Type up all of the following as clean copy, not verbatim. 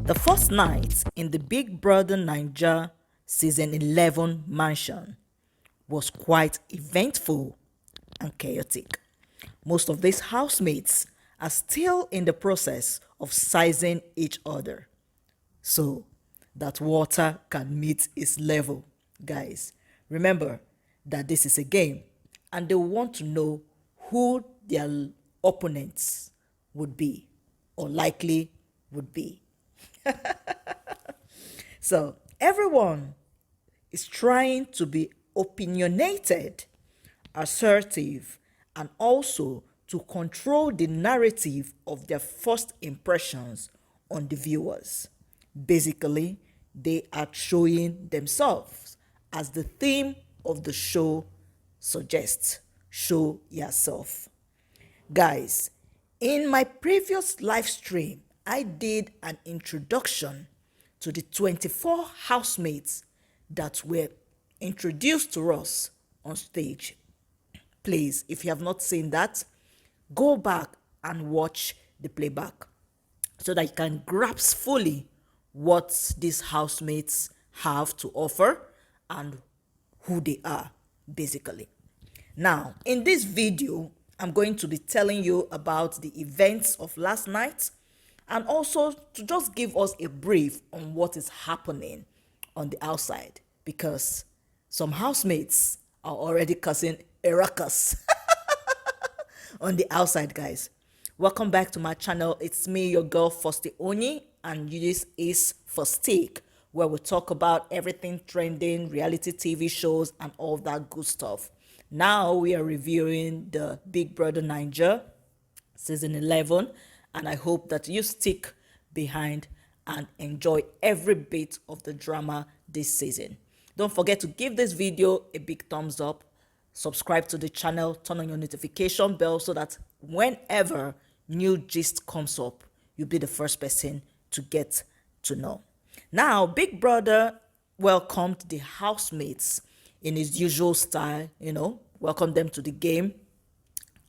The first night in the Big Brother Bbnaija season 11 mansion was quite eventful and chaotic. Most of these housemates are still in the process of sizing each other so that water can meet its level. Guys, remember that this is a game and they want to know who their opponents would be or likely would be. So everyone is trying to be opinionated, assertive, and also to control the narrative of their first impressions on the viewers. Basically, they are showing themselves as the theme of the show suggests. Show yourself. Guys, in my previous live stream, I did an introduction to the 24 housemates that were introduced to us on stage. Please, if you have not seen that, go back and watch the playback so that you can grasp fully what these housemates have to offer and who they are, basically. Now, in this video, I'm going to be telling you about the events of last night and also to just give us a brief on what is happening on the outside, because some housemates are already causing a ruckus on the outside, guys. Welcome back to my channel. It's me, your girl, Fosti Oni, and this is for Steak, where we talk about everything trending, reality TV shows, and all that good stuff. Now we are reviewing the Big Brother Bbnaija season 11, and I hope that you stick behind and enjoy every bit of the drama this season. Don't forget to give this video a big thumbs up, subscribe to the channel, turn on your notification bell so that whenever new gist comes up, you'll be the first person to get to know. Now, Big Brother welcomed the housemates in his usual style, welcomed them to the game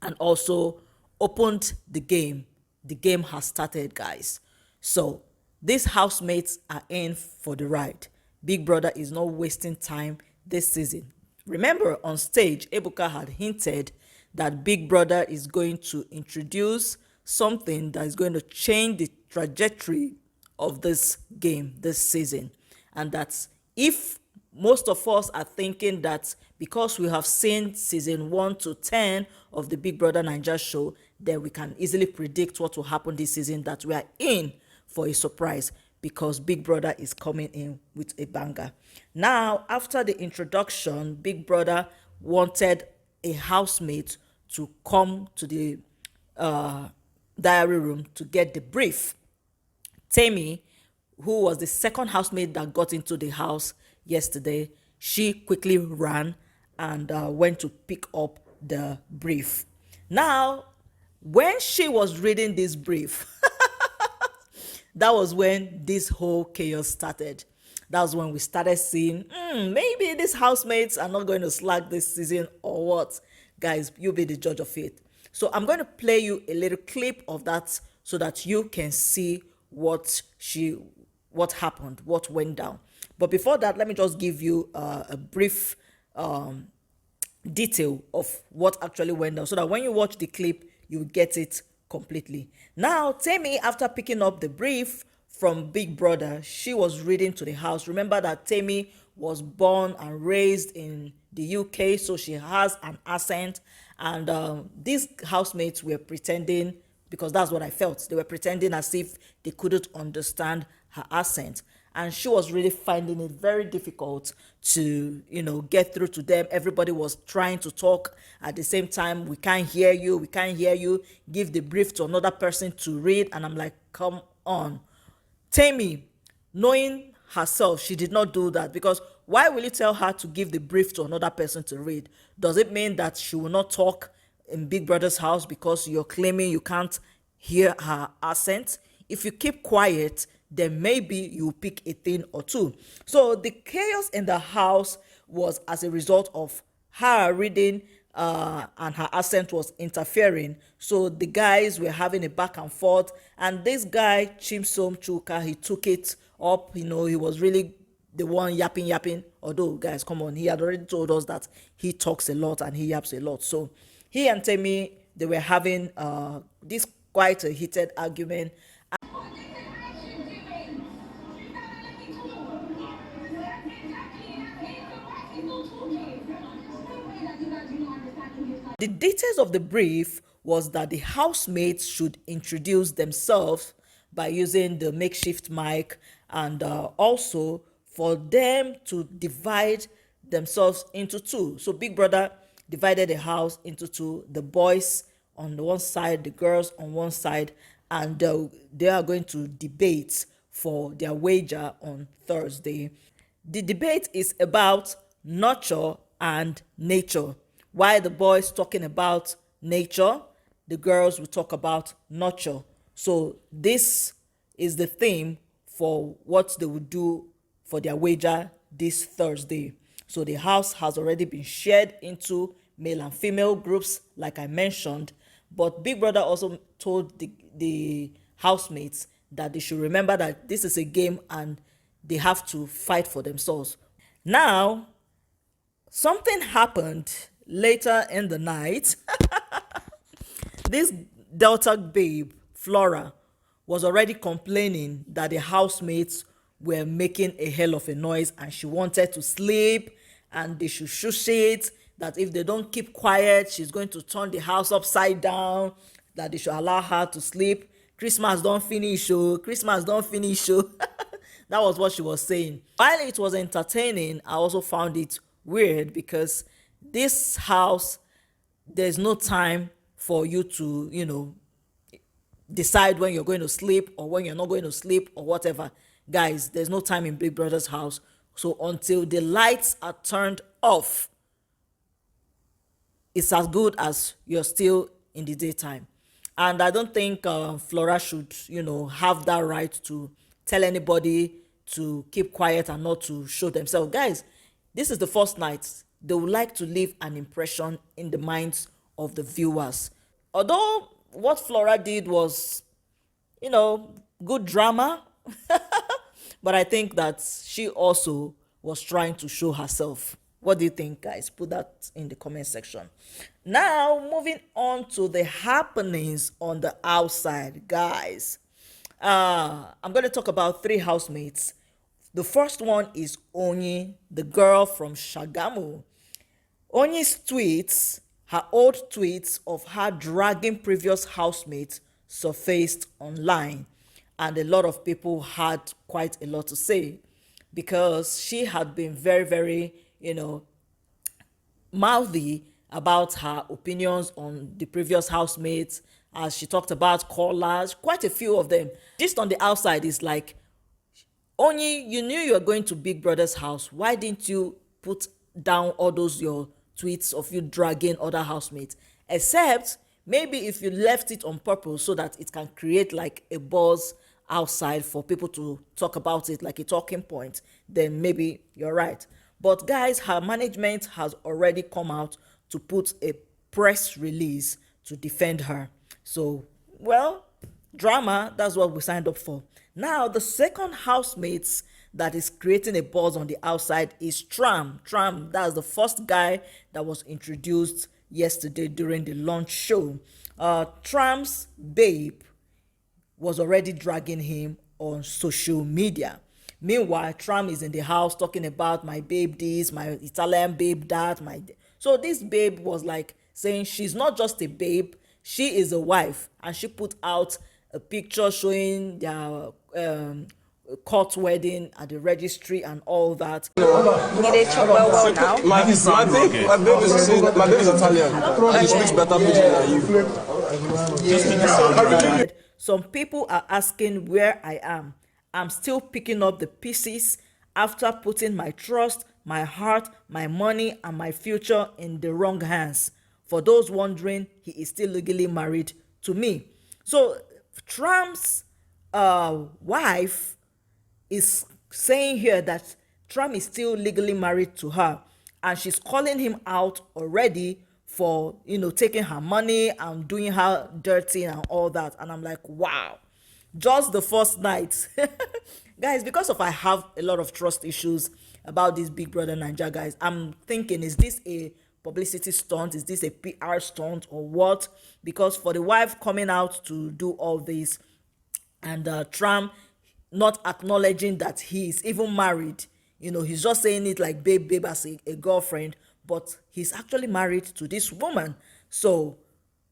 and also opened the game. The game has started, guys. So these housemates are in for the ride. Big Brother is not wasting time this season. Remember, on stage, Ebuka had hinted that Big Brother is going to introduce something that is going to change the trajectory of this game this season. And that if most of us are thinking that because we have seen season 1 to 10 of the Big Brother Bbnaija show, then we can easily predict what will happen this season, that we are in for a surprise because Big Brother is coming in with a banger. Now, after the introduction, Big Brother wanted a housemate to come to the diary room to get the brief. Temi, who was the second housemate that got into the house yesterday, she quickly ran and went to pick up the brief. Now, when she was reading this brief, that was when this whole chaos started. That was when we started seeing, maybe these housemates are not going to slack this season or what. Guys, you'll be the judge of it. So I'm going to play you a little clip of that so that you can see what happened, what went down. But before that, let me just give you a brief detail of what actually went down so that when you watch the clip, you get it completely. Now, Temi, after picking up the brief from Big Brother, she was reading to the house. Remember that Temi was born and raised in the UK, so she has an accent. And these housemates were pretending, because that's what I felt, they were pretending as if they couldn't understand her accent. And she was really finding it very difficult to, get through to them. Everybody was trying to talk at the same time. We can't hear you. We can't hear you. Give the brief to another person to read. And I'm like, come on. Temi, knowing herself, she did not do that, because why will you tell her to give the brief to another person to read? Does it mean that she will not talk in Big Brother's house because you're claiming you can't hear her accent? If you keep quiet, then maybe you pick a thing or two. So the chaos in the house was as a result of her reading and her accent was interfering. So the guys were having a back and forth, and this guy Chimsom Chuka, he took it up. He was really the one yapping. Although, guys, come on, he had already told us that he talks a lot and he yaps a lot. So he and Temi, they were having this quite a heated argument. The details of the brief was that the housemates should introduce themselves by using the makeshift mic, and also for them to divide themselves into two. So Big Brother divided the house into two, the boys on the one side, the girls on one side, and they are going to debate for their wager on Thursday. The debate is about nurture and nature. While the boys talking about nature, the girls will talk about nurture. So this is the theme for what they will do for their wager this Thursday. So the house has already been shared into male and female groups, like I mentioned. But Big Brother also told the housemates that they should remember that this is a game and they have to fight for themselves. Now, something happened later in the night. This Delta babe, Flora, was already complaining that the housemates were making a hell of a noise and she wanted to sleep and they should shush it, that if they don't keep quiet, she's going to turn the house upside down, that they should allow her to sleep. Christmas don't finish, oh, Christmas don't finish, oh. That was what she was saying. While it was entertaining, I also found it weird because this house, there's no time for you to, decide when you're going to sleep or when you're not going to sleep or whatever. Guys, there's no time in Big Brother's house. So until the lights are turned off, it's as good as you're still in the daytime. And I don't think Flora should, have that right to tell anybody to keep quiet and not to show themselves. Guys, this is the first night. They would like to leave an impression in the minds of the viewers. Although what Flora did was, good drama, but I think that she also was trying to show herself. What do you think, guys? Put that in the comment section. Now, moving on to the happenings on the outside, guys. I'm going to talk about 3 housemates. The first one is Onyi, the girl from Shagamu. Onyi's tweets, her old tweets of her dragging previous housemates surfaced online, and a lot of people had quite a lot to say because she had been very, very, mouthy about her opinions on the previous housemates, as she talked about callers, quite a few of them. Just on the outside is like, Onyi, you knew you were going to Big Brother's house. Why didn't you put down all those your tweets of you dragging other housemates? Except maybe if you left it on purpose so that it can create like a buzz outside for people to talk about it, like a talking point, then maybe you're right. But guys, her management has already come out to put a press release to defend her. So, well, drama, that's what we signed up for. Now, the second housemates that is creating a buzz on the outside is Tram. Tram, that's the first guy that was introduced yesterday during the launch show. Tram's babe was already dragging him on social media. Meanwhile, Tram is in the house talking about my babe this, my Italian babe that, So this babe was like saying she's not just a babe, she is a wife. And she put out a picture showing their court wedding at the registry and all that. Well now. My baby is Italian and she speaks better Pidgin than you. Some people are asking where I am. I'm still picking up the pieces after putting my trust, my heart, my money, and my future in the wrong hands. For those wondering, he is still legally married to me. So Trump's wife is saying here that Trump is still legally married to her, and she's calling him out already for, taking her money and doing her dirty and all that. And I'm like, wow, just the first night. Guys, because of I have a lot of trust issues about this Big Brother Naija, guys, I'm thinking, is this a publicity stunt? Is this a PR stunt or what? Because for the wife coming out to do all this, and Trump not acknowledging that he is even married, he's just saying it like babe as a girlfriend, but he's actually married to this woman. So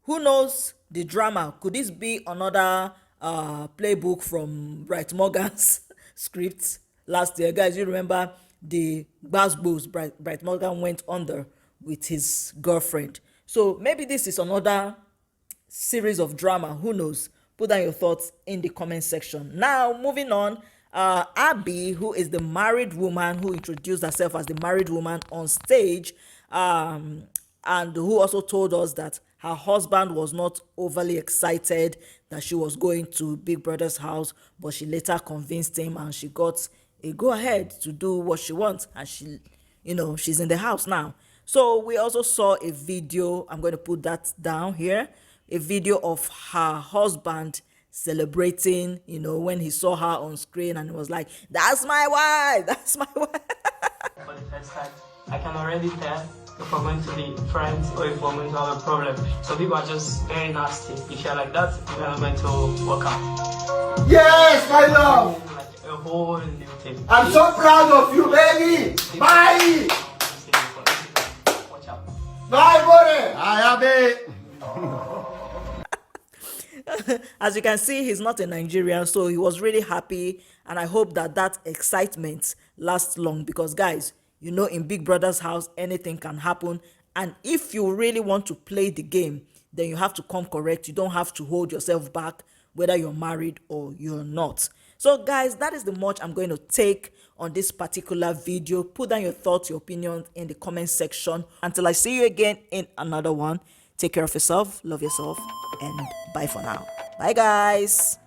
who knows the drama? Could this be another playbook from Bright Morgan's script last year? Guys, you remember the Gbasgbos Bright Morgan went under with his girlfriend. So maybe this is another series of drama. Who knows? Put down your thoughts in the comment section. Now, moving on, Abby, who is the married woman who introduced herself as the married woman on stage, and who also told us that her husband was not overly excited that she was going to Big Brother's house, but she later convinced him and she got a go-ahead to do what she wants, and she's in the house now. So we also saw a video, I'm going to put that down here, a video of her husband celebrating, when he saw her on screen, and he was like, that's my wife, that's my wife. For the first time, I can already tell if we're going to be friends or if we're going to have a problem. So people are just very nasty. If you're like that, you're not going to work out. Yes, my love. Like a whole new thing. I'm so proud of you, baby. Bye. Watch out. Bye, buddy. I have it. As you can see, he's not a Nigerian, so he was really happy, and I hope that excitement lasts long, because guys, in Big Brother's house, anything can happen, and if you really want to play the game, then you have to come correct. You don't have to hold yourself back, whether you're married or you're not. So guys, that is the much I'm going to take on this particular video. Put down your thoughts, your opinions in the comment section. Until I see you again in another one, take care of yourself, love yourself, and bye for now. Bye guys.